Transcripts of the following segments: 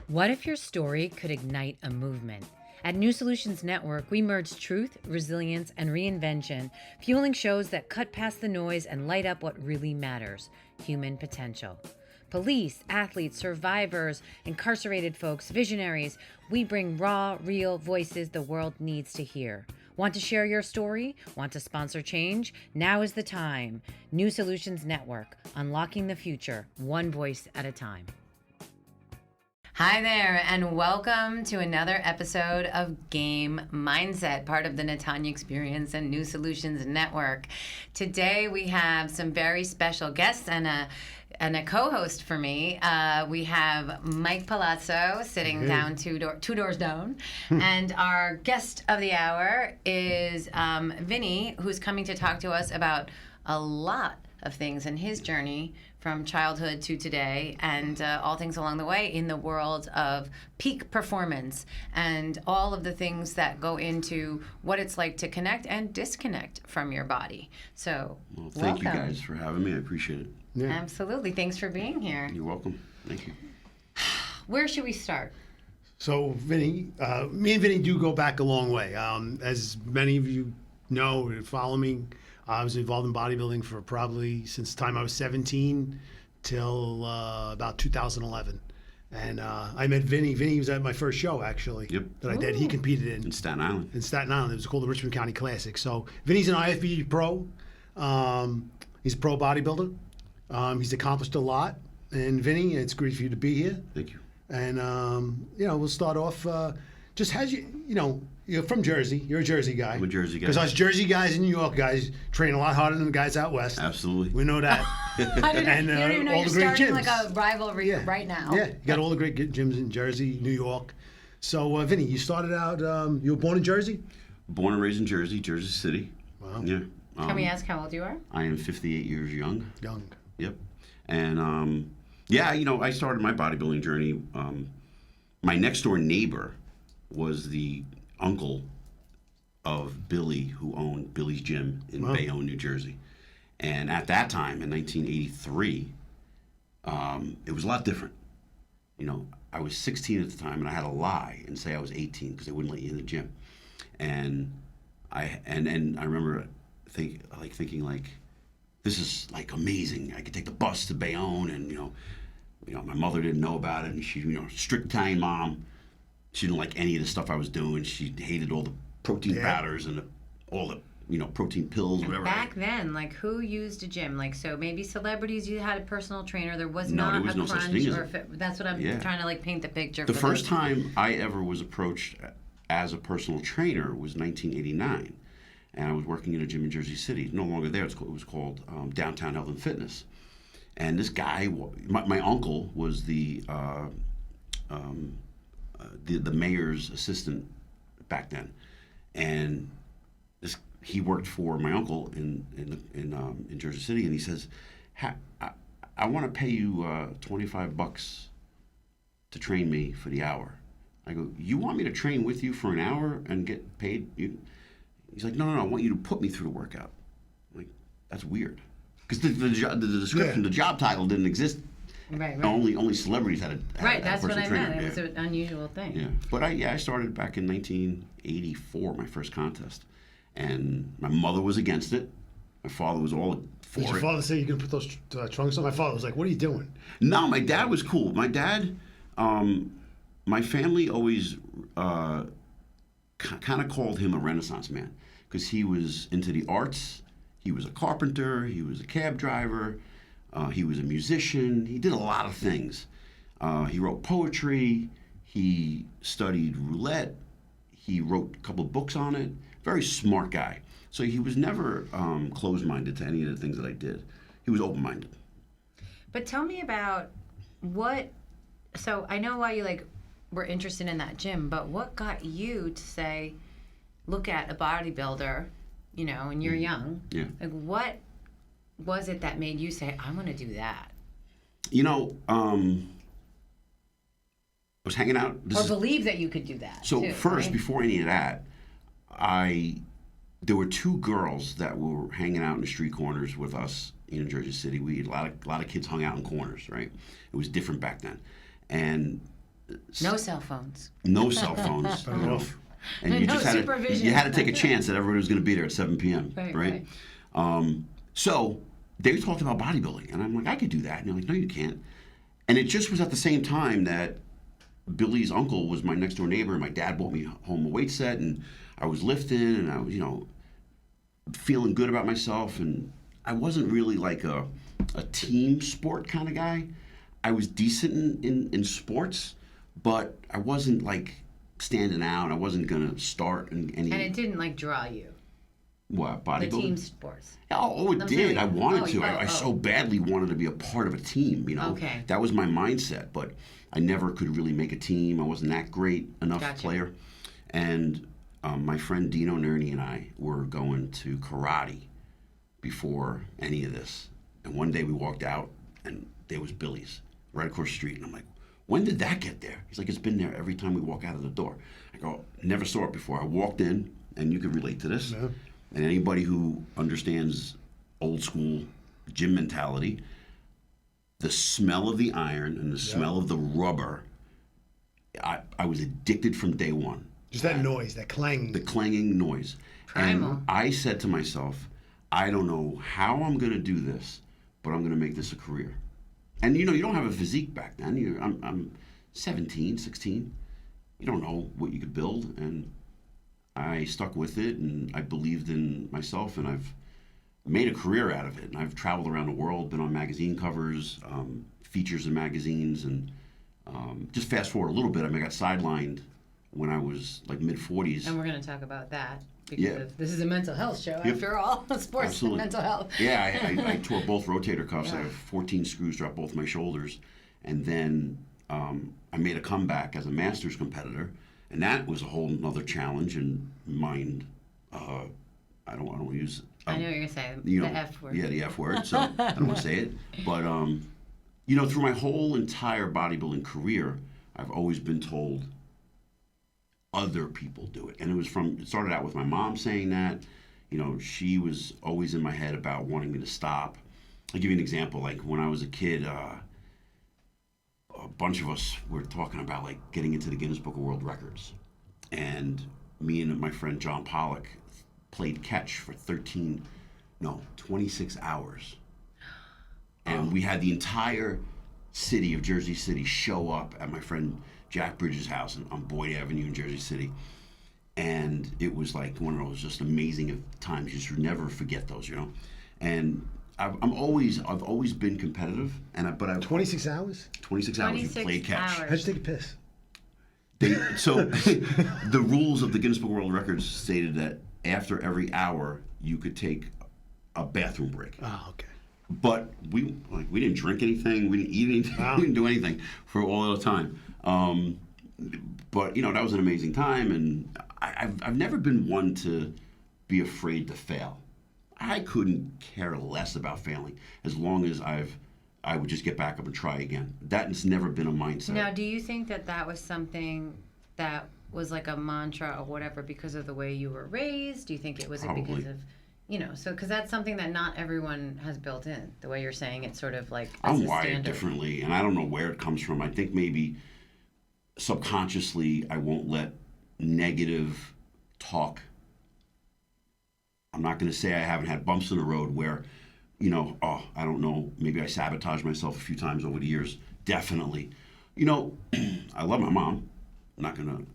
What if your story could ignite a movement? At New Solutions Network, we merge truth, resilience, and reinvention, fueling shows that cut past the noise and light up what really matters: human potential. Police, athletes, survivors, incarcerated folks, visionaries, we bring raw, real voices the world needs to hear. Want to share your story? Want to sponsor change? Now is the time. New Solutions Network, unlocking the future, one voice at a time. Hi there, and welcome to another episode of Game Mindset, part of the Natanya Experience and New Solutions Network. Today we have some very special guests and a co-host for me. We have Mike Palazzo sitting down two doors down, and our guest of the hour is Vinny, who's coming to talk to us about a lot of things in his journey from childhood to today, and all things along the way in the world of peak performance and all of the things that go into what it's like to connect and disconnect from your body. So, well, thank you guys for having me. I appreciate it. Yeah. Absolutely. Thanks for being here. You're welcome. Thank you. Where should we start? So, Vinny, me and Vinny do go back a long way. As many of you know, follow me. I was involved in bodybuilding for probably since the time I was 17 till about 2011. And I met Vinny. Vinny was at my first show, actually, that I did. He competed in Staten Island. In Staten Island. It was called the Richmond County Classic. So Vinny's an IFBB pro. He's a pro bodybuilder. He's accomplished a lot. And Vinny, it's great for you to be here. Thank you. And, we'll start off just as you're from Jersey. You're a Jersey guy. I'm a Jersey guy. Because us Jersey guys and New York guys train a lot harder than the guys out west. Absolutely. We know that. You don't even know all you're the great starting gyms. like a rivalry right now. Yeah, you got all the great gyms in Jersey, New York. So, Vinny, you started out, you were born in Jersey? Born and raised in Jersey, Jersey City. Wow. Yeah. Can we ask how old you are? I am 58 years young. Young. Yep. And, I started my bodybuilding journey. My next door neighbor was the uncle of Billy, who owned Billy's Gym in Bayonne, New Jersey. And at that time, in 1983, it was a lot different. I was 16 at the time, and I had to lie and say I was 18 because they wouldn't let you in the gym. And I remember thinking this is like amazing. I could take the bus to Bayonne, and my mother didn't know about it, and she, strict Italian mom. She didn't like any of the stuff I was doing. She hated all the protein powders and all the protein pills, whatever. Back then, who used a gym? So maybe celebrities, you had a personal trainer. There was no crunch. Such thing as That's what I'm trying to paint the picture. The first time I ever was approached as a personal trainer was 1989, and I was working in a gym in Jersey City. No longer there. It was called Downtown Health and Fitness. And this guy, my uncle, was the mayor's assistant back then, and he worked for my uncle in Jersey City, and he says, I want to pay you $25 to train me for the hour. I go, you want me to train with you for an hour and get paid? He's like, no, I want you to put me through the workout. I'm like, that's weird, because the description, the job title didn't exist. Right. Only celebrities had a right. That's what I trainer. meant. It was an unusual thing. Yeah, but I started back in 1984, my first contest, and my mother was against it. My father was all for it. Did your father say you can put those trunks on? My father was like, "What are you doing?" No, my dad was cool. My dad, my family always kind of called him a Renaissance man because he was into the arts. He was a carpenter. He was a cab driver. He was a musician. He did a lot of things. He wrote poetry. He studied roulette. He wrote a couple of books on it. Very smart guy. So he was never closed-minded to any of the things that I did. He was open-minded. But tell me about so I know why you were interested in that gym, but what got you to say, look at a bodybuilder, and you're young. Yeah. What was it that made you say, I want to do that? I was hanging out. Believe that you could do that. So too, first, right? before any of that, there were two girls that were hanging out in the street corners with us in Jersey City. We had a lot of kids hung out in corners, right? It was different back then. And No cell phones. No cell phones. Turn it off. And you No just had supervision. you had to take a chance that everybody was going to be there at 7 p.m. Right. So they talked about bodybuilding, and I'm like, I could do that. And they're like, no, you can't. And it just was at the same time that Billy's uncle was my next door neighbor, and my dad brought me home a weight set, and I was lifting, and I was, feeling good about myself, and I wasn't really like a team sport kind of guy. I was decent in sports, but I wasn't like standing out. I wasn't gonna start in any. And it didn't like draw you. What, The bodybuilding? team sports. Oh, it I'm did. saying- I wanted to. I oh. so badly wanted to be a part of a team, Okay. That was my mindset, but I never could really make a team. I wasn't that great enough Gotcha. player. And my friend Dino Nerney and I were going to karate before any of this. And one day we walked out, and there was Billy's right across the street. And I'm like, when did that get there? He's like, it's been there every time we walk out of the door. I go, never saw it before. I walked in, and you could relate to this. Yeah. And anybody who understands old school gym mentality, the smell of the iron and the smell of the rubber, I was addicted from day one. Just that noise, that clang. The clanging noise. Primal. And I said to myself, I don't know how I'm going to do this, but I'm going to make this a career. And you don't have a physique back then. I'm 17, 16. You don't know what you could build, and I stuck with it, and I believed in myself, and I've made a career out of it. And I've traveled around the world, been on magazine covers, features in magazines, and just fast forward a little bit, I got sidelined when I was like mid-40s. And we're going to talk about that because Yeah. this is a mental health show after all. Sports Absolutely. and mental health. Yeah, I tore both rotator cuffs. I have 14 screws throughout both my shoulders. And then I made a comeback as a masters competitor. And that was a whole other challenge and mind. I don't want to use. I know what you're going to say. The F word. Yeah, the F word. So I don't want to say it. But through my whole entire bodybuilding career, I've always been told other people do it, and it started out with my mom saying that. She was always in my head about wanting me to stop. I'll give you an example. Like when I was a kid, a bunch of us were talking about like getting into the Guinness Book of World Records, and me and my friend John Pollock played catch for 26 hours, and we had the entire city of Jersey City show up at my friend Jack Bridges' house on Boyd Avenue in Jersey City. And it was like one of those just amazing times. You should never forget those, And I've always been competitive, but I've 26 hours? 26 hours you played catch. How'd you take a piss? So the rules of the Guinness Book of World Records stated that after every hour you could take a bathroom break. Oh, okay. But we didn't drink anything, we didn't eat anything, Wow. we didn't do anything for all the time. But that was an amazing time, and I've never been one to be afraid to fail. I couldn't care less about failing as long as I would just get back up and try again. That's never been a mindset. Now, do you think that was something that was like a mantra or whatever because of the way you were raised? Do you think it was Probably. because of, because that's something that not everyone has built in. The way you're saying it's sort of like I'm that's a wired standard. differently, and I don't know where it comes from. I think maybe subconsciously I won't let negative talk. I'm not going to say I haven't had bumps in the road where, I don't know, maybe I sabotaged myself a few times over the years. Definitely. I love my mom. I'm not going to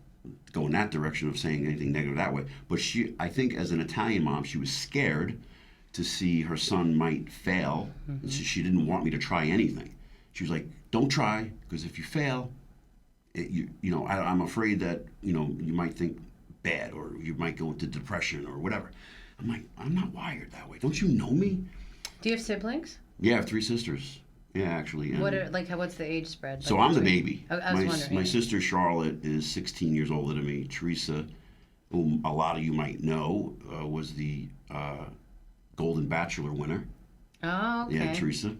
go in that direction of saying anything negative that way. But I think as an Italian mom, she was scared to see her son might fail. Mm-hmm. And so she didn't want me to try anything. She was like, don't try, because if you fail, I'm afraid that, you might think bad, or you might go into depression or whatever. I'm like, I'm not wired that way. Don't you know me? Do you have siblings? Yeah, I have 3 sisters. Yeah, actually. What's the age spread? So I'm the baby. I was wondering. My sister Charlotte is 16 years older than me. Teresa, whom a lot of you might know, was the Golden Bachelor winner. Oh, okay. Yeah, Teresa.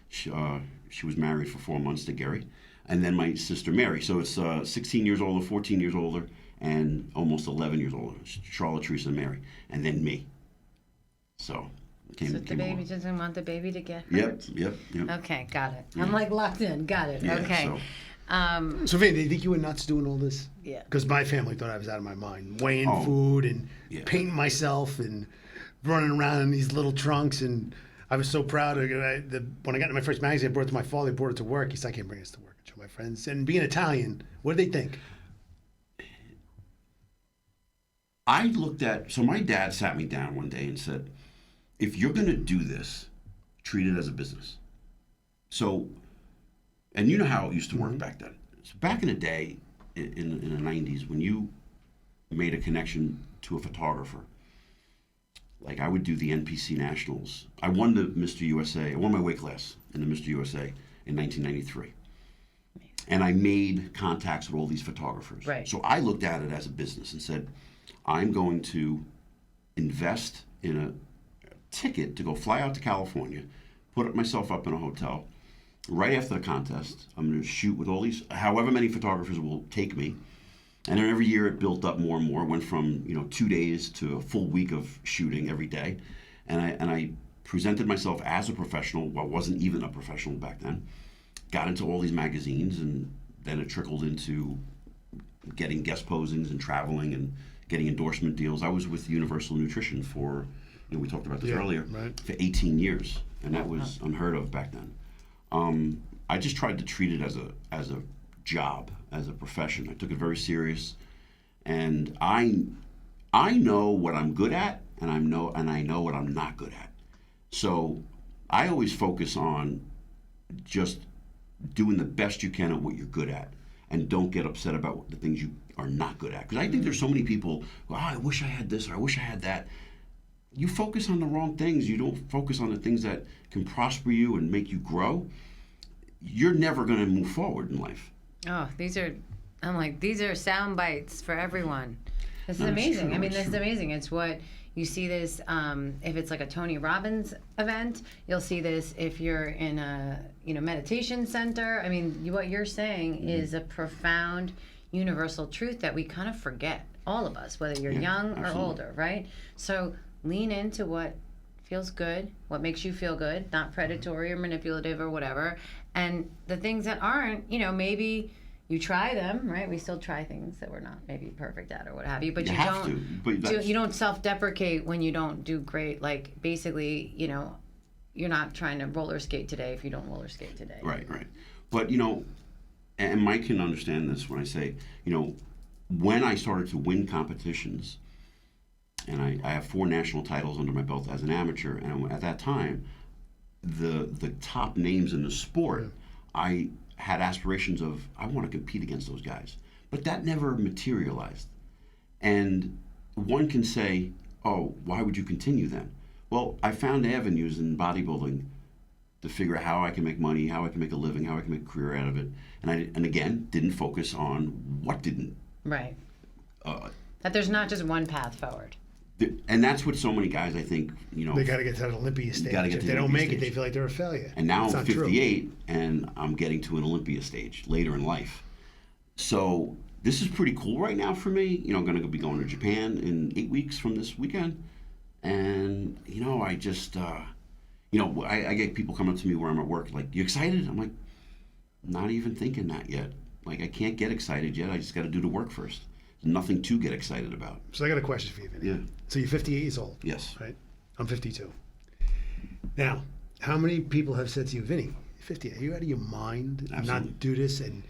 She was married for 4 months to Gary. And then my sister Mary. So it's 16 years older, 14 years older, and almost 11 years older. Charlotte, Teresa, and Mary. And then me. So the baby doesn't want the baby to get Yep, hurt? yep. Okay, got it. I'm like locked in. Got it. Yeah, okay. So, Vinny, do you think you were nuts doing all this? Yeah. Because my family thought I was out of my mind, weighing Oh, food and yeah. painting myself and running around in these little trunks. And I was so proud. When I got into my first magazine, I brought it to my father. I brought it to work. He said, I can't bring this to work. I show my friends. And being Italian, what did they think? I looked at, so my dad sat me down one day and said, if you're going to do this, treat it as a business. So, and you know how it used to work back then. So back in the day, in the 90s, when you made a connection to a photographer, like I would do the NPC Nationals. I won the Mr. USA. I won my weight class in the Mr. USA in 1993. And I made contacts with all these photographers. Right. So I looked at it as a business and said, I'm going to invest in a ticket to go fly out to California, put myself up in a hotel. Right after the contest, I'm going to shoot with all these, however many photographers will take me. And then every year it built up more and more. It went from 2 days to a full week of shooting every day. And I presented myself as a professional. Well, I wasn't even a professional back then. Got into all these magazines, and then it trickled into getting guest posings and traveling and getting endorsement deals. I was with Universal Nutrition for, we talked about this earlier, right. for 18 years, and that was unheard of back then. I just tried to treat it as a job, as a profession. I took it very serious, and I know what I'm good at, and I know what I'm not good at. So I always focus on just doing the best you can at what you're good at, and don't get upset about the things you are not good at. Because I think there's so many people, I wish I had this or I wish I had that. You focus on the wrong things. You don't focus on the things that can prosper you and make you grow. You're never going to move forward in life. Oh, these are sound bites for everyone. This is No, it's amazing. true, I mean, it's this is true. amazing. It's what you see this, if it's like a Tony Robbins event, you'll see this if you're in a, meditation center. I mean, what you're saying is a profound universal truth that we kind of forget, all of us, whether you're young or absolutely. older, right? So lean into what feels good, what makes you feel good, not predatory or manipulative or whatever. And the things that aren't, maybe you try them, right? We still try things that we're not maybe perfect at or what have you, but You you have don't to, but that's- you don't self-deprecate when you don't do great. Like basically, you're not trying to roller skate today if you don't roller skate today. Right. But, and Mike can understand this when I say, when I started to win competitions, and I have 4 national titles under my belt as an amateur, and at that time, the top names in the sport, I had aspirations of, I want to compete against those guys. But that never materialized. And one can say, oh, why would you continue then? Well, I found avenues in bodybuilding to figure out how I can make money, how I can make a living, how I can make a career out of it. And again, didn't focus on what didn't. Right. That there's not just one path forward. And that's what so many guys, I think, They got to get to that Olympia stage. gotta get If to they the don't Olympia make it, stage. they feel like they're a failure. And now It's I'm not true. 58, and I'm getting to an Olympia stage later in life. So this is pretty cool right now for me. I'm going to be going to Japan in 8 weeks from this weekend. And, I just, I get people coming up to me where I'm at work, like, you excited? I'm like, not even thinking that yet. Like, I can't get excited yet. I just got to do the work first. There's nothing to get excited about. So I got a question for you, Vinny. Yeah. So you're 58 years old. Yes. Right? I'm 52. Now, how many people have said to you, Vinny, 58, are you out of your mind? Absolutely. Not do this? And,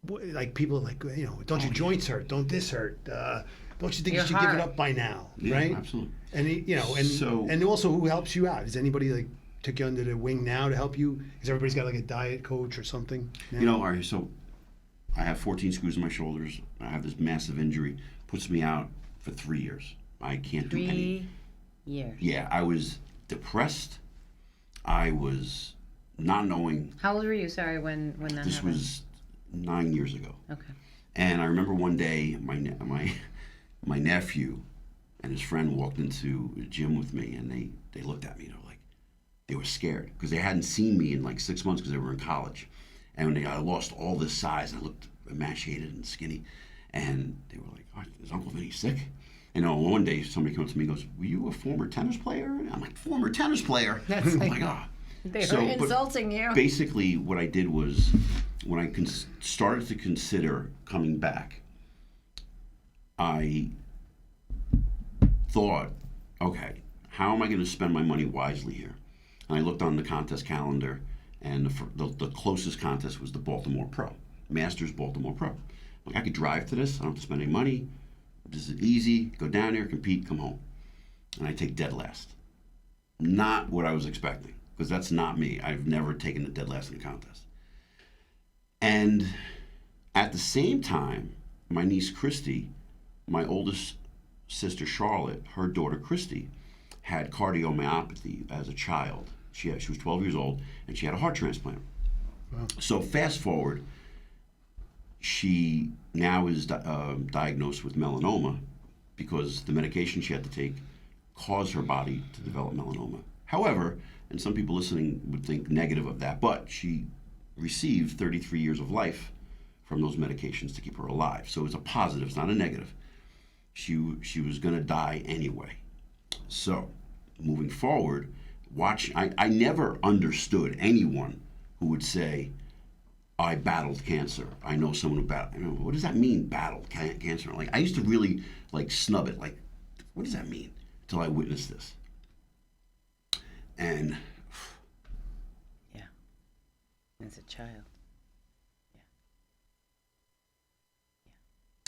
like people are like, don't your joints hurt? Don't this hurt? Don't you think Your you should give it heart. up by now? Yeah, right? absolutely. And, and also who helps you out? Is anybody like took you under the wing now to help you? Has everybody's got like a diet coach or something? now? All right, so I have 14 screws in my shoulders. I have this massive injury. Puts me out for 3 years. I can't do any. 3 years. Yeah, I was depressed. I was not knowing. How old were you? Sorry, when that This happened. was 9 years ago. Okay. And I remember one day my nephew and his friend walked into the gym with me, and they looked at me. They were scared because they hadn't seen me in like 6 months because they were in college. And when I lost all this size, I looked emaciated and skinny. And they were like, oh, is Uncle Vinny sick? And one day somebody comes to me and goes, were you a former tennis player? And I'm like, former tennis player? That's I'm like- like, oh. They So, were but insulting you. Basically, what I did was when I started to consider coming back, I thought, okay, how am I going to spend my money wisely here? And I looked on the contest calendar, and the closest contest was the Baltimore Pro, Masters Baltimore Pro. Like, I could drive to this. I don't have to spend any money. This is easy. Go down there, compete, come home. And I take dead last. Not what I was expecting, because that's not me. I've never taken a dead last in a contest. And at the same time, my niece Christy, my oldest sister Charlotte, her daughter Christy, had cardiomyopathy as a child. She was 12 years old, and she had a heart transplant. Wow. So fast forward, she now is diagnosed with melanoma because the medication she had to take caused her body to develop melanoma. However, and some people listening would think negative of that, but she received 33 years of life from those medications to keep her alive. So it's a positive, it's not a negative. She was going to die anyway. So moving forward, I never understood anyone who would say, I battled cancer. I know someone who battled. What does that mean, battled cancer? Like, I used to really snub it. Like, what does that mean? Until I witnessed this. And yeah, as a child. Yeah.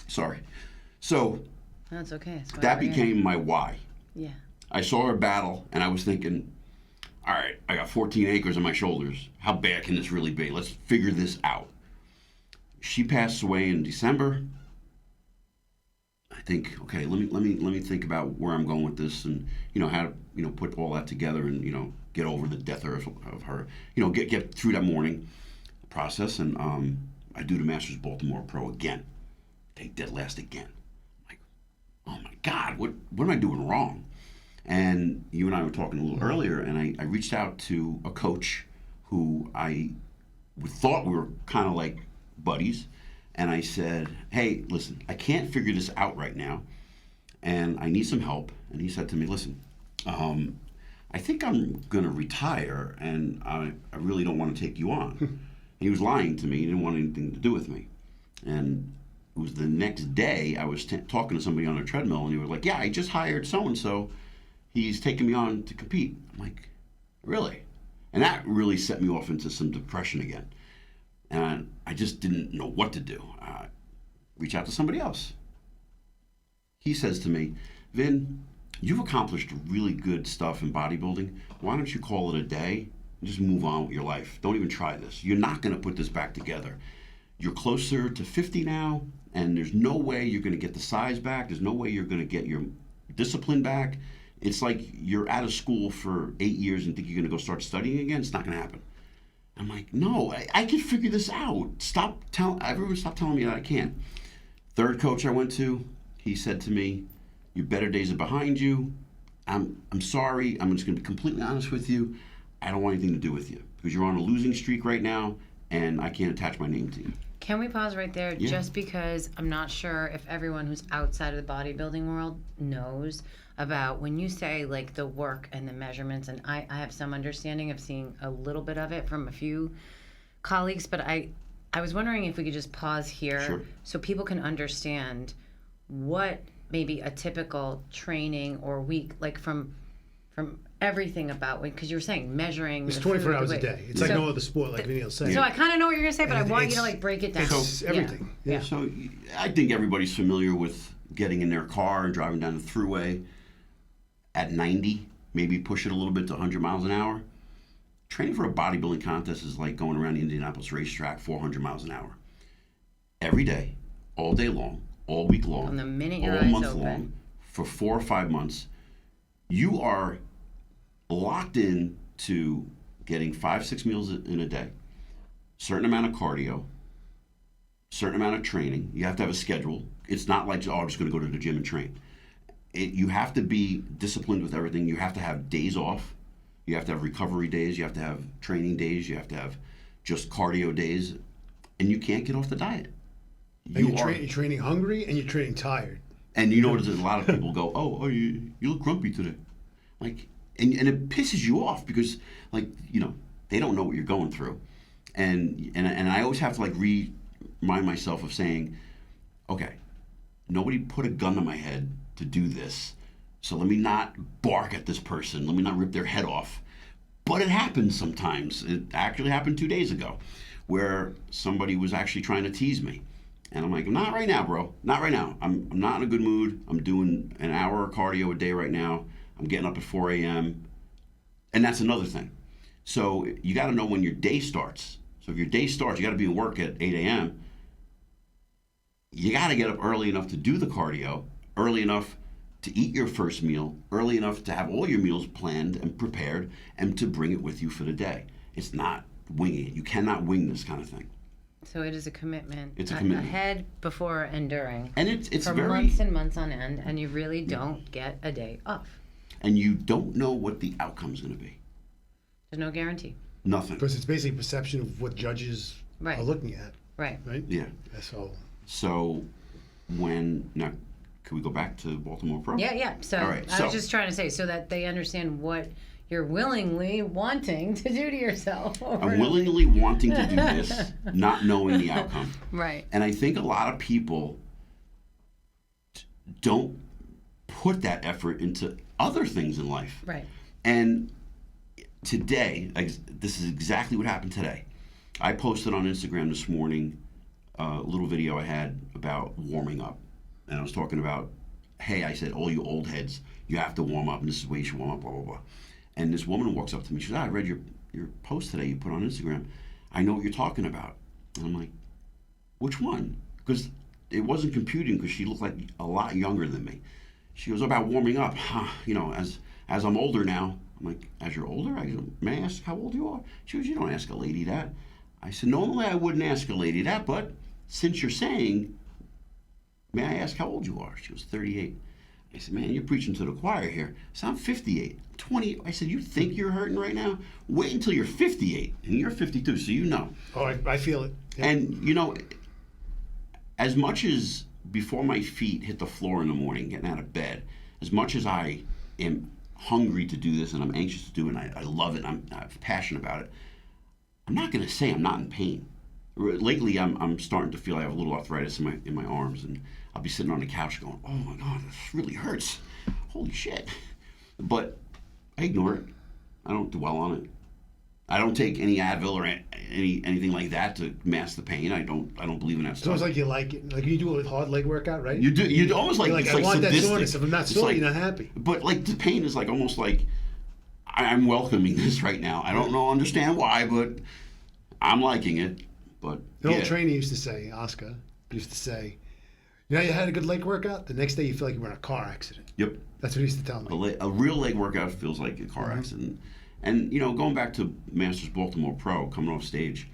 Sorry. So no, it's okay. That became my why. Yeah. I saw her battle, and I was thinking, all right, I got 14 acres on my shoulders. How bad can this really be? Let's figure this out. She passed away in December. I think, okay, let me think about where I'm going with this, and how to put all that together, and get over the death of her. Get through that mourning process, and I do the Masters Baltimore Pro again. Take dead last again. Like, oh my God, what am I doing wrong? And you and I were talking a little earlier, and I reached out to a coach who I thought we were kind of like buddies, and I said, hey, listen, I can't figure this out right now, and I need some help. And he said to me, listen, I think I'm going to retire, and I really don't want to take you on. He was lying to me. He didn't want anything to do with me. And it was the next day I was talking to somebody on a treadmill, and he was like, yeah, I just hired so-and-so. He's taking me on to compete. I'm like, really? And that really set me off into some depression again. And I just didn't know what to do. Reach out to somebody else. He says to me, Vin, you've accomplished really good stuff in bodybuilding. Why don't you call it a day and just move on with your life? Don't even try this. You're not going to put this back together. You're closer to 50 now, and there's no way you're going to get the size back. There's no way you're going to get your discipline back. It's like you're out of school for 8 years and think you're going to go start studying again. It's not going to happen. I'm like, no, I can figure this out. Everyone stop telling me that I can't. Third coach I went to, he said to me, your better days are behind you. I'm sorry. I'm just going to be completely honest with you. I don't want anything to do with you because you're on a losing streak right now, and I can't attach my name to you. Can we pause right there? Yeah. Just because I'm not sure if everyone who's outside of the bodybuilding world knows about when you say like the work and the measurements, and I have some understanding of seeing a little bit of it from a few colleagues, but I was wondering if we could just pause here. Sure. So people can understand what maybe a typical training or week, like from everything about, because you were saying measuring. It's 24 hours a day. It's like no other sport, like Vinny was saying. So I kind of know what you're going to say, but I want you to like break it down. It's everything. Yeah. So I think everybody's familiar with getting in their car and driving down the thruway at 90, maybe push it a little bit to 100 miles an hour. Training for a bodybuilding contest is like going around the Indianapolis racetrack 400 miles an hour. Every day, all day long, all week long, From the minute your all eyes month open. long, for 4 or 5 months, you are locked in to getting 5-6 meals in a day, certain amount of cardio, certain amount of training. You have to have a schedule. It's not like, I'm just going to go to the gym and train. You have to be disciplined with everything. You have to have days off. You have to have recovery days. You have to have training days. You have to have just cardio days. And you can't get off the diet. You're training hungry and you're training tired. And you notice a lot of people go, oh, you look grumpy today. Like, and it pisses you off because, like, they don't know what you're going through. And I always have to like remind myself of saying, okay, nobody put a gun to my head to do this, so let me not bark at this person. Let me not rip their head off. But it happens sometimes. It actually happened 2 days ago, where somebody was actually trying to tease me. And I'm like, not right now, bro. Not right now. I'm not in a good mood. I'm doing an hour of cardio a day right now. I'm getting up at 4 a.m. And that's another thing. So you got to know when your day starts. So if your day starts, you got to be in work at 8 a.m. You got to get up early enough to do the cardio, early enough to eat your first meal, early enough to have all your meals planned and prepared, and to bring it with you for the day. It's not winging it. You cannot wing this kind of thing. So it is a commitment. It's a commitment. Ahead, before, and during. And it's for very... months and months on end, and you really don't get a day off. And you don't know what the outcome's going to be. There's no guarantee. Nothing. Because it's basically perception of what judges Right. are looking at. Right. Right? Yeah. So now, can we go back to Baltimore Pro? Yeah. So All right, I was just trying to say, so that they understand what you're willingly wanting to do to yourself. I'm willingly wanting to do this, not knowing the outcome. Right. And I think a lot of people don't put that effort into other things in life. Right. And today, this is exactly what happened today. I posted on Instagram this morning a little video I had about warming up. And I was talking about, hey, I said, all you old heads, you have to warm up, and this is the way you should warm up, blah, blah, blah. And this woman walks up to me. She says, I read your post today you put on Instagram. I know what you're talking about. And I'm like, which one? Because it wasn't computing, because she looked like a lot younger than me. She goes, about warming up. As I'm older now. I'm like, as you're older? I go, may I ask how old you are? She goes, you don't ask a lady that. I said, normally I wouldn't ask a lady that, but since you're saying, may I ask how old you are? She was 38. I said, man, you're preaching to the choir here. So I'm 58. 20. I said, you think you're hurting right now? Wait until you're 58. And you're 52, so you know. Oh, I feel it. Yeah. And, as much as before my feet hit the floor in the morning, getting out of bed, as much as I am hungry to do this and I'm anxious to do it and I love it and I'm passionate about it, I'm not going to say I'm not in pain. Lately, I'm starting to feel I have a little arthritis in my arms, and I'll be sitting on the couch going, oh my God, this really hurts. Holy shit. But I ignore it. I don't dwell on it. I don't take any Advil or anything like that to mask the pain. I don't believe in that It's stuff. almost like you like it. Like you do a hard leg workout, right? You do. You almost like, You're like, it's I like want sadistic. that soreness. If I'm not It's sore, like, you're not happy. But like the pain is like almost like I'm welcoming this right now. I don't understand why, but I'm liking it. But The old trainer used to say, Oscar used to say, you had a good leg workout. The next day you feel like you were in a car accident. Yep. That's what he used to tell me. A real leg workout feels like a car accident. And going back to Masters Baltimore Pro, coming off stage,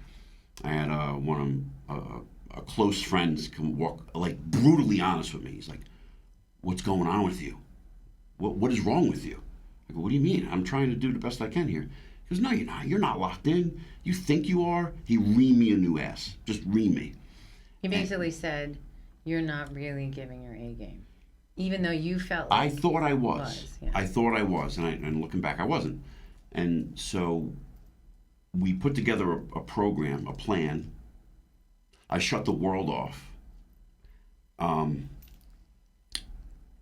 I had one of a close friends come walk, like brutally honest with me. He's like, "What's going on with you? What is wrong with you?" I go, "What do you mean? I'm trying to do the best I can here." He goes, "No, you're not. You're not locked in. You think you are." He reamed me a new ass. Just reamed me. He basically said, "You're not really giving your A game," even though you felt like I thought I was. yeah. I thought I was, and looking back, I wasn't. And so we put together a program, a plan. I shut the world off.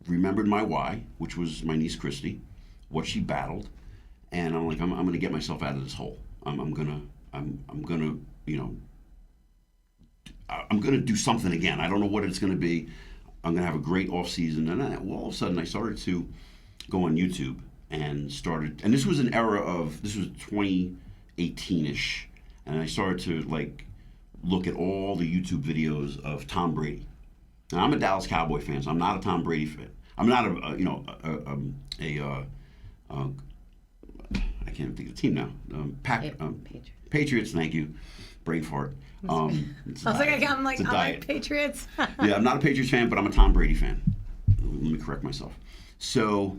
Remembered my why, which was my niece Christy, what she battled, and I'm like, I'm going to get myself out of this hole. I'm gonna do something again. I don't know what it's going to be. I'm going to have a great off season, and all of a sudden I started to go on YouTube and started. And this was an era of, this was 2018ish, and I started to like look at all the YouTube videos of Tom Brady. Now, I'm a Dallas Cowboy fan, so I'm not a Tom Brady fan. I'm not I can't even think of the team now. Patriots. Thank you. Brain fart. I was like, I'm like Patriots. Yeah, I'm not a Patriots fan, but I'm a Tom Brady fan. Let me correct myself. So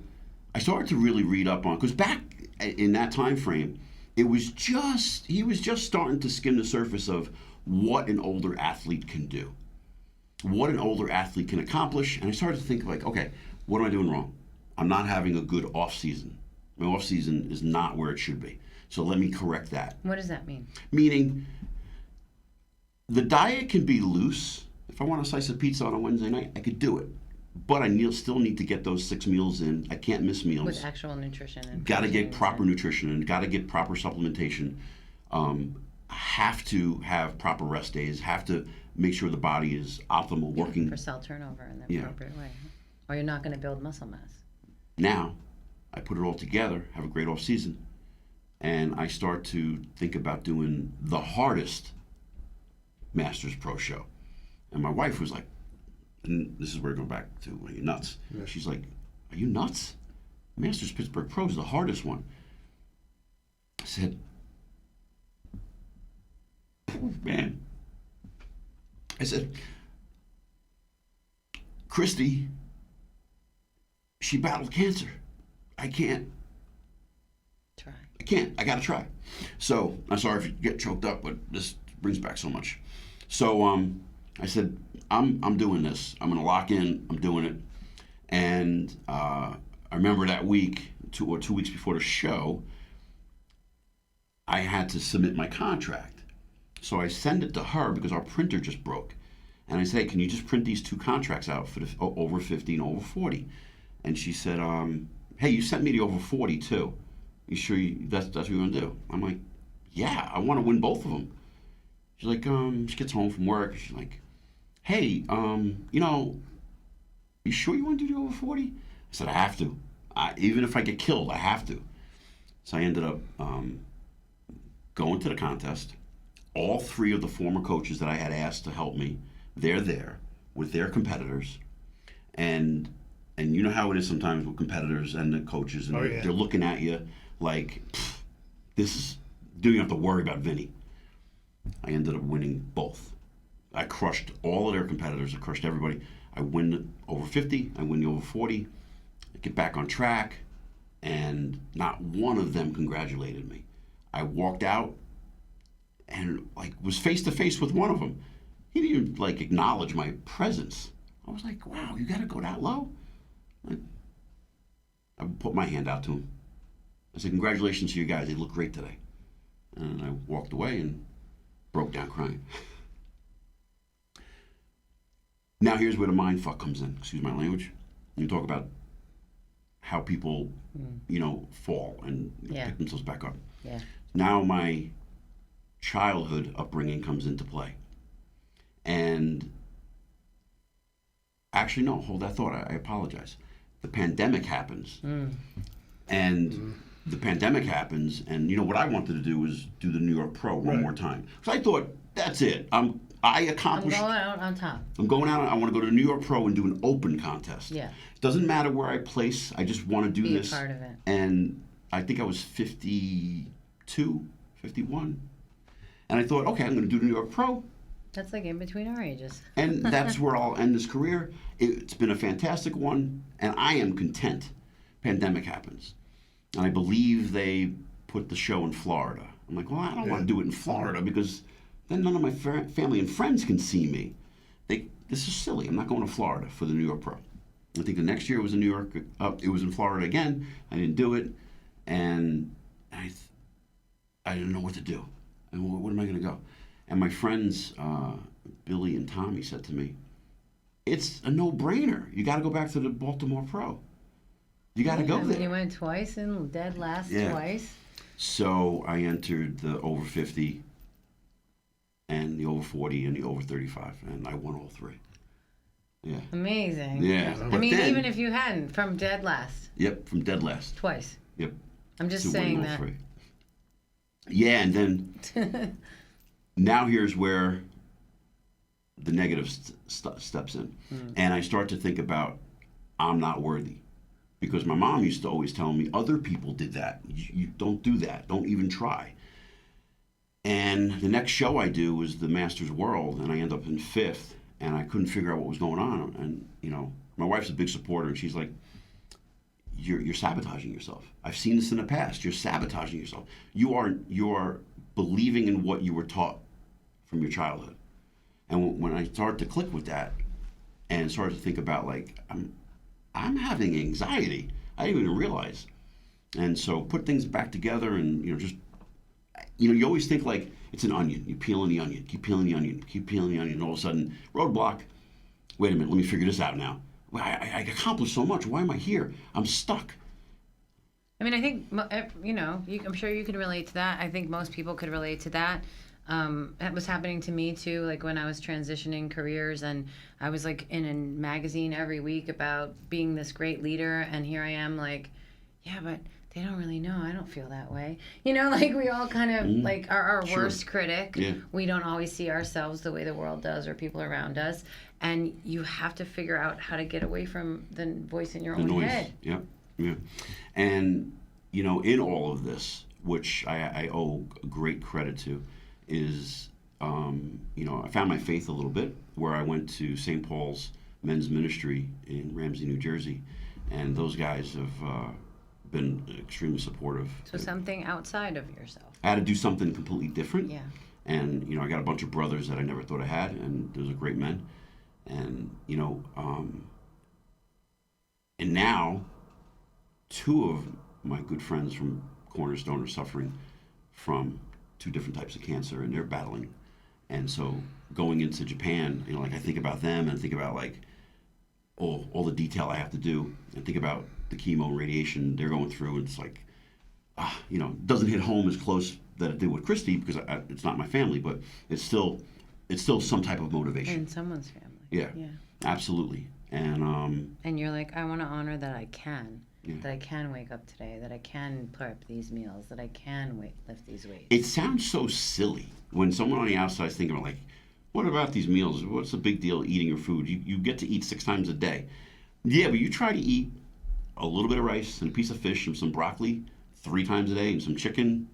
I started to really read up on, because back in that time frame, he was just starting to skim the surface of what an older athlete can do, what an older athlete can accomplish. And I started to think like, okay, what am I doing wrong? I'm not having a good off season. My off season is not where it should be. So let me correct that. What does that mean? Meaning, the diet can be loose. If I want a slice of pizza on a Wednesday night, I could do it. But I still need to get those 6 meals in. I can't miss meals. With actual nutrition. And got to get proper and... nutrition and got to get proper supplementation. Have to have proper rest days. Have to make sure the body is optimal working. For cell turnover in the appropriate way. Or you're not going to build muscle mass. Now, I put it all together, have a great off season, and I start to think about doing the hardest Masters Pro show. And my wife was like, and this is where I go back to, are you nuts? Yeah. She's like, are you nuts? Masters Pittsburgh Pro is the hardest one. I said, man. I said, Christy, she battled cancer. I can't. Try. I can't. I got to try. So, I'm sorry if you get choked up, but this brings back so much. So, I said, I'm doing this. I'm going to lock in. I'm doing it. And I remember that week, 2 weeks before the show, I had to submit my contract. So I send it to her because our printer just broke. And I say, can you just print these 2 contracts out for the over 50 and over 40? And she said, hey, you sent me the over 40 too. You sure that's what you're going to do? I'm like, yeah, I want to win both of them. She's like, she gets home from work. She's like, hey, you sure you want to do the over 40? I said, I have to. Even if I get killed, I have to. So I ended up going to the contest. All 3 of the former coaches that I had asked to help me, they're there with their competitors. And you know how it is sometimes with competitors and the coaches, and they're looking at you like, you don't have to worry about Vinny. I ended up winning both. I crushed all of their competitors. I crushed everybody. I win over 50. I win the over 40. I get back on track, and not one of them congratulated me. I walked out and was face to face with one of them. He didn't even acknowledge my presence. I was like, wow, you got to go that low? I put my hand out to him. I said, congratulations to you guys. They look great today. And I walked away and broke down crying. Now here's where the mind fuck comes in. Excuse my language. You talk about how people, fall and pick themselves back up. Yeah. Now my childhood upbringing comes into play. And actually, no, hold that thought. I apologize. The pandemic happens. And the pandemic happens, and what I wanted to do was do the New York Pro one more time. Because I thought, that's it. I accomplished. I'm going out on top. I'm going out. I want to go to the New York Pro and do an open contest. Yeah. It doesn't matter where I place. I just want to do this. Be a part of it. And I think I was 52, 51. And I thought, okay, I'm going to do the New York Pro. That's in between our ages. And that's where I'll end this career. It's been a fantastic one, and I am content. Pandemic happens. And I believe they put the show in Florida. I'm like, well, I don't want to do it in Florida because then none of my family and friends can see me. This is silly. I'm not going to Florida for the New York Pro. I think the next year it was in New York. It was in Florida again. I didn't do it, and I didn't know what to do. And where am I going to go? And my friends, Billy and Tommy, said to me, it's a no-brainer. You got to go back to the Baltimore Pro. You got to go there. You went twice and dead last twice. So I entered the over 50 and the over 40 and the over 35, and I won all 3. Yeah. Amazing. Yeah. I mean, even if you hadn't, from dead last. Yep, from dead last. Twice. Yep. I'm just saying that. 3. Yeah, and then now here's where the negative steps in. And I start to think about, I'm not worthy. Because my mom used to always tell me, other people did that. You don't do that. Don't even try. And the next show I do was the Masters World, and I end up in 5th, and I couldn't figure out what was going on. And, my wife's a big supporter, and she's like, you're sabotaging yourself. I've seen this in the past. You're sabotaging yourself. You are believing in what you were taught from your childhood. And when I started to click with that and started to think about, I'm having anxiety. I didn't even realize. And so put things back together and, just you always think like it's an onion. You peeling the onion, keep peeling the onion, keep peeling the onion, and all of a sudden, roadblock. Wait a minute, let me figure this out now. I accomplished so much. Why am I here? I'm stuck. I mean, I think, I'm sure you could relate to that. I think most people could relate to that. That was happening to me too, like when I was transitioning careers, and I was like in a magazine every week about being this great leader, and here I am like, yeah, but they don't really know. I don't feel that way. Like we all kind of like are our worst critic. Yeah. We don't always see ourselves the way the world does or people around us. And you have to figure out how to get away from the voice in your own noise. head. Yep. Yeah. And, in all of this, which I owe great credit to, is, I found my faith a little bit where I went to St. Paul's Men's Ministry in Ramsey, New Jersey. And those guys have been extremely supportive. So something outside of yourself. I had to do something completely different. Yeah. And, I got a bunch of brothers that I never thought I had, and those are great men. And, and now 2 of my good friends from Cornerstone are suffering from 2 different types of cancer, and they're battling. And so going into Japan, I think about them and think about like all the detail I have to do, and think about the chemo and radiation they're going through. And it's like, it doesn't hit home as close that it did with Christy because it's not my family, but it's still some type of motivation. In someone's family. Yeah. Absolutely. And you're like, I want to honor that I can. Yeah. That I can wake up today, that I can prep these meals, that I can lift these weights. It sounds so silly when someone on the outside is thinking like, what about these meals? What's the big deal eating your food? You get to eat 6 times a day. Yeah, but you try to eat a little bit of rice and a piece of fish and some broccoli 3 times a day and some chicken.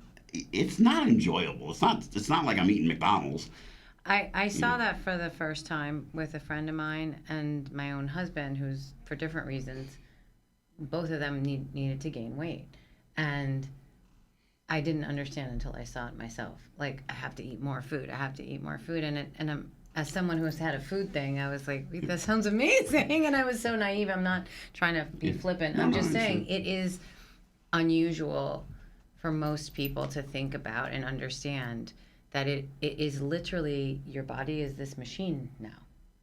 It's not enjoyable. It's not like I'm eating McDonald's. I saw that for the first time with a friend of mine and my own husband, who's, for different reasons, both of them needed to gain weight. And I didn't understand until I saw it myself. Like, I have to eat more food. I have to eat more food. And I'm, as someone who's had a food thing, I was like, that sounds amazing. And I was so naive. I'm not trying to be flippant. I'm just saying it is unusual for most people to think about and understand that it is literally, your body is this machine now.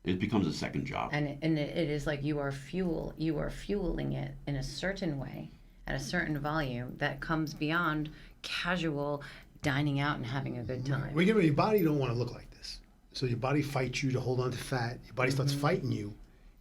It becomes a second job. And it is like you are fueling it in a certain way at a certain volume that comes beyond casual dining out and having a good time. Your body don't want to look like this. So your body fights you to hold on to fat. Your body starts fighting you.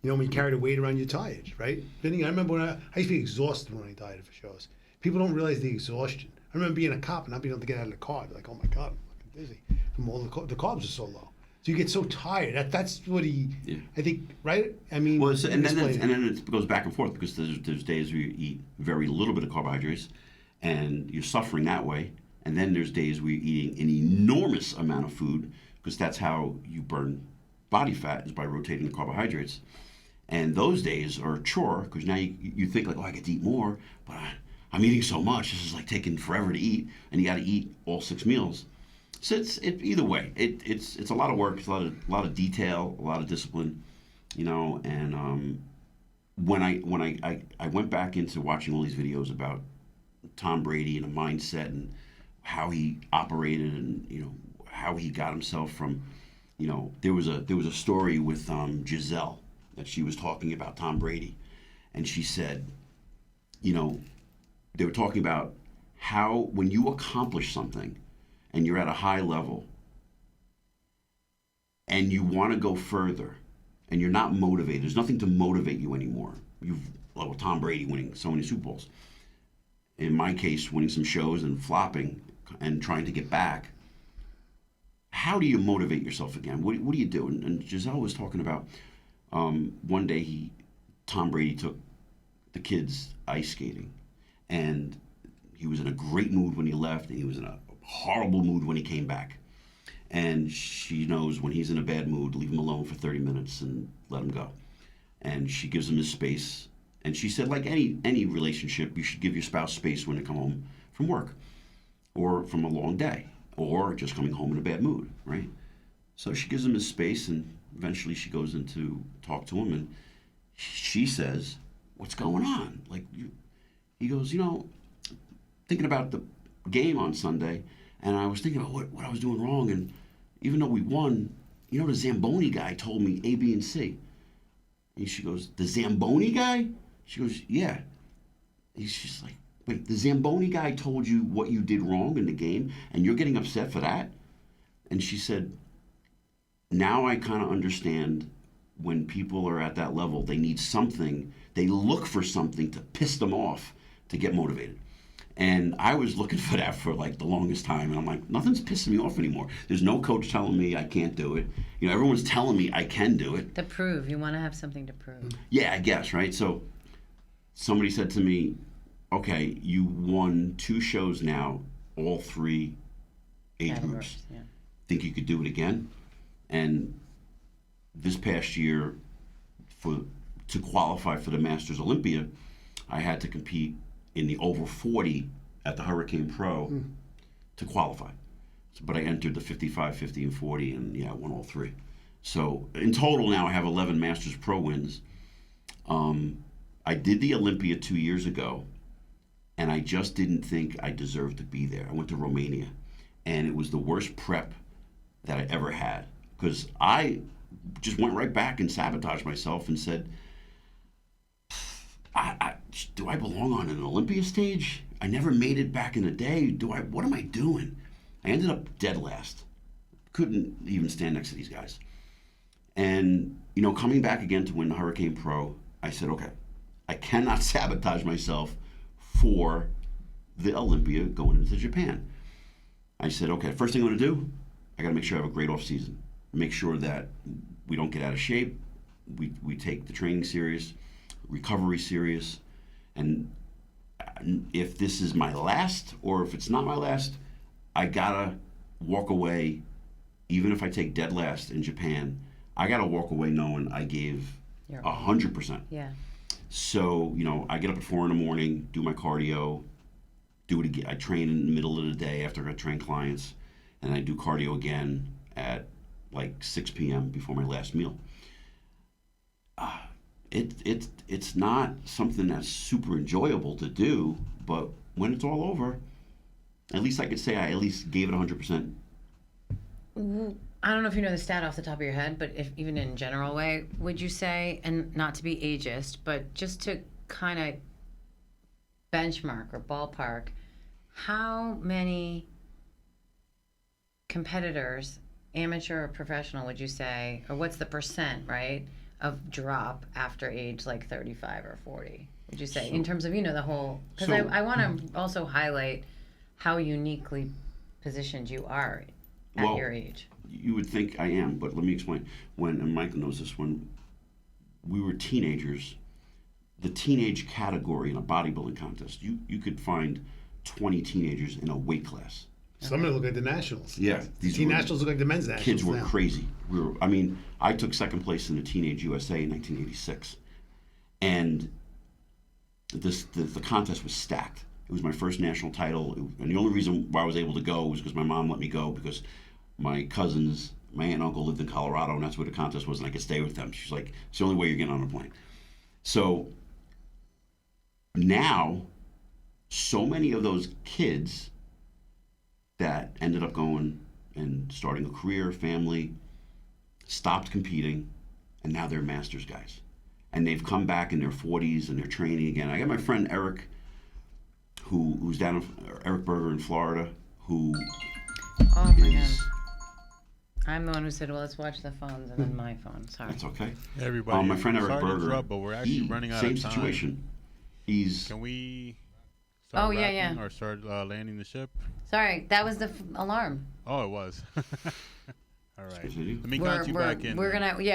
When you carry the weight around, you're tired, right? Vinny, I remember when I used to be exhausted when I dieted for shows. People don't realize the exhaustion. I remember being a cop and not being able to get out of the car. They're like, oh my God, I'm fucking dizzy. From all the carbs are so low. So you get so tired. That's what I think, right? I mean, well, and then it goes back and forth because there's days where you eat very little bit of carbohydrates, and you're suffering that way. And then there's days where you're eating an enormous amount of food because that's how you burn body fat, is by rotating the carbohydrates. And those days are a chore because now you think like, oh, I get to eat more, but I'm eating so much. This is like taking forever to eat, and you got to eat all 6 meals. So it's either way. It's a lot of work. It's a lot of detail, a lot of discipline, And when I went back into watching all these videos about Tom Brady and a mindset and how he operated and how he got himself from, there was a story with Giselle that she was talking about Tom Brady, and she said, they were talking about how when you accomplish something and you're at a high level and you want to go further and you're not motivated, there's nothing to motivate you anymore. Like Tom Brady winning so many Super Bowls. In my case, winning some shows and flopping and trying to get back. How do you motivate yourself again? What do you do? And Giselle was talking about one day Tom Brady took the kids ice skating, and he was in a great mood when he left, and he was in a horrible mood when he came back. And she knows when he's in a bad mood, leave him alone for 30 minutes and let him go. And she gives him his space. And she said, like any relationship, you should give your spouse space when they come home from work or from a long day or just coming home in a bad mood, right? So she gives him his space, and eventually she goes in to talk to him, and she says, what's going on? He goes, thinking about the game on Sunday, And I was thinking about what I was doing wrong. And even though we won, you know, the Zamboni guy told me A, B, and C. And she goes, the Zamboni guy? She goes, yeah. He's just like, wait, the Zamboni guy told you what you did wrong in the game, and you're getting upset for that? And she said, now I kind of understand when people are at that level, they need something, they look for something to piss them off to get motivated. And I was looking for that for like the longest time, and I'm like, nothing's pissing me off anymore. There's no coach telling me I can't do it. You know, everyone's telling me I can do it. To prove, you want to have something to prove. Yeah, I guess, right? So somebody said to me, okay, you won 2 shows now, all 3 age groups. Yeah. Think you could do it again? And this past year, to qualify for the Masters Olympia, I had to compete in the over 40 at the Hurricane Pro to qualify. But I entered the 55, 50, and 40, and yeah, I won all 3. So in total now I have 11 Masters Pro wins. I did the Olympia 2 years ago, and I just didn't think I deserved to be there. I went to Romania, and it was the worst prep that I ever had, because I just went right back and sabotaged myself and said, do I belong on an Olympia stage? I never made it back in the day. What am I doing? I ended up dead last. Couldn't even stand next to these guys. And, you know, coming back again to win the Hurricane Pro, I said, okay, I cannot sabotage myself for the Olympia going into Japan. I said, okay, first thing I'm going to do, I got to make sure I have a great off season. Make sure that we don't get out of shape. We take the training serious, recovery serious. And if this is my last, or if it's not my last, I gotta walk away. Even if I take dead last in Japan, I gotta walk away knowing I gave 100%. Yeah. So, you know, I get up at 4 a.m, do my cardio, do it again. I train in the middle of the day after I train clients, and I do cardio again at like 6 p.m. before my last meal. It's not something that's super enjoyable to do, but when it's all over, at least I could say I at least gave it 100%. I don't know if you know the stat off the top of your head, but if even in general way, would you say, and not to be ageist, but just to kind of benchmark or ballpark, how many competitors, amateur or professional, would you say, or what's the percent, right, of drop after age like 35 or 40, would you say, in terms of, you know, the whole, because I want to also highlight how uniquely positioned you are at your age. You would think I am, but let me explain. And Michael knows this, when we were teenagers, the teenage category in a bodybuilding contest, you could find 20 teenagers in a weight class. Some of them look like the nationals. Yeah. Teen nationals look like the men's nationals. Kids were now. crazy. I took second place in the Teenage USA in 1986. And the contest was stacked. It was my first national title. And the only reason why I was able to go was because my mom let me go, because my cousins, my aunt and uncle lived in Colorado, and that's where the contest was, and I could stay with them. She's like, it's the only way you're getting on a plane. So now, so many of those kids that ended up going and starting a career, family, stopped competing, and now they're masters guys. And they've come back in their 40s and they're training again. I got my friend Eric, who's down in Eric Berger in Florida, who Oh my God. I'm the one who said, well, let's watch the phones, and then my phone. Sorry. That's okay. Hey, everybody. My friend Eric Sorry to Berger, interrupt, but we're actually running out same of time. situation. Can we start wrapping or start landing the ship? Sorry, that was the alarm. Oh, it was. All right. Continue. Let me count you back in. We're gonna we're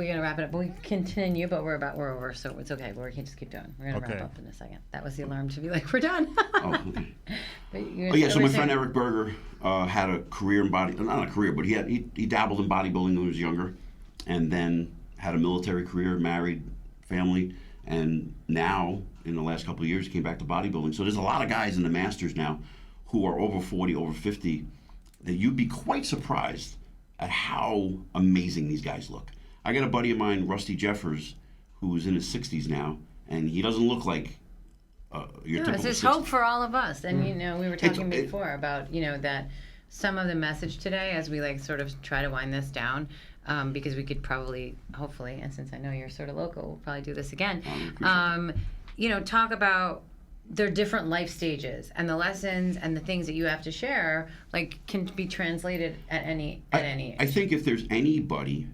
gonna wrap it up. We continue, but we're over, so it's okay. We can just keep doing. We're gonna wrap up in a second. That was the alarm to be like, we're done. Oh, okay. So my friend Eric Berger had a career in not a career, but he dabbled in bodybuilding when he was younger, and then had a military career, married, family, and now in the last couple of years he came back to bodybuilding. So there's a lot of guys in the Masters now who are over 40, over 50, that you'd be quite surprised at how amazing these guys look. I got a buddy of mine, Rusty Jeffers, who's in his 60s now, and he doesn't look like your No, typical it's just 60 hope for all of us. And, we were talking It- before about, that some of the message today, as we sort of try to wind this down, because we could probably, hopefully, and since I know you're sort of local, we'll probably do this again, talk about their different life stages and the lessons and the things that you have to share, can be translated at any age. I think if there's anybody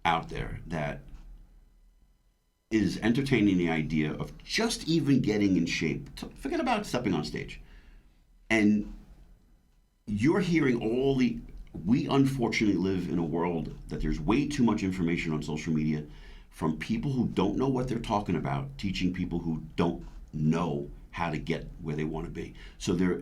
out there that is entertaining the idea of just even getting in shape, forget about stepping on stage, and you're hearing we unfortunately live in a world that there's way too much information on social media from people who don't know what they're talking about, teaching people who don't know how to get where they want to be. So they're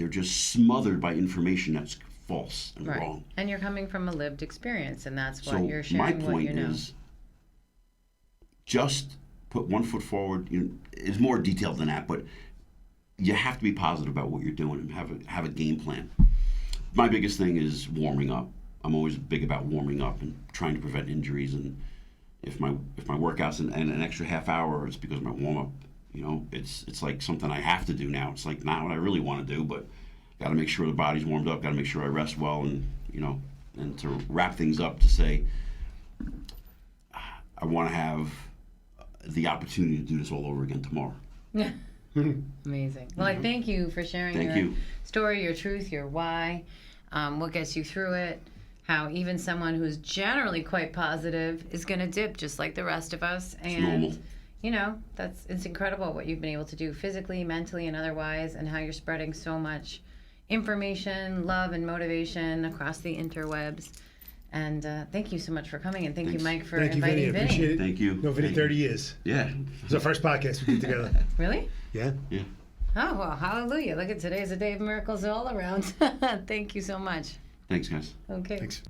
just smothered by information that's false and wrong. And you're coming from a lived experience, and that's what So you're sharing. my point what you know. is just put one foot forward. It's more detailed than that, but you have to be positive about what you're doing and have a game plan. My biggest thing is warming up. I'm always big about warming up and trying to prevent injuries. And if my workout's in an extra half hour, it's because of my warm up. It's like something I have to do now. It's like not what I really want to do, but got to make sure the body's warmed up. Got to make sure I rest well, and and to wrap things up, to say I want to have the opportunity to do this all over again tomorrow. Yeah. Amazing. Well, I thank you for sharing your story, your truth, your why, what gets you through it, how even someone who's generally quite positive is going to dip just like the rest of us. And, it's normal. it's incredible what you've been able to do physically, mentally, and otherwise, and how you're spreading so much information, love, and motivation across the interwebs. And thank you so much for coming, and thank you, Mike, for inviting Vinny. Appreciate it. Thank you. No, Vinny, 30 years. Yeah. It was our first podcast we did together. Really? Yeah. Yeah. Oh, well, hallelujah. Look at today's a day of miracles all around. Thank you so much. Thanks, guys. Okay. Thanks.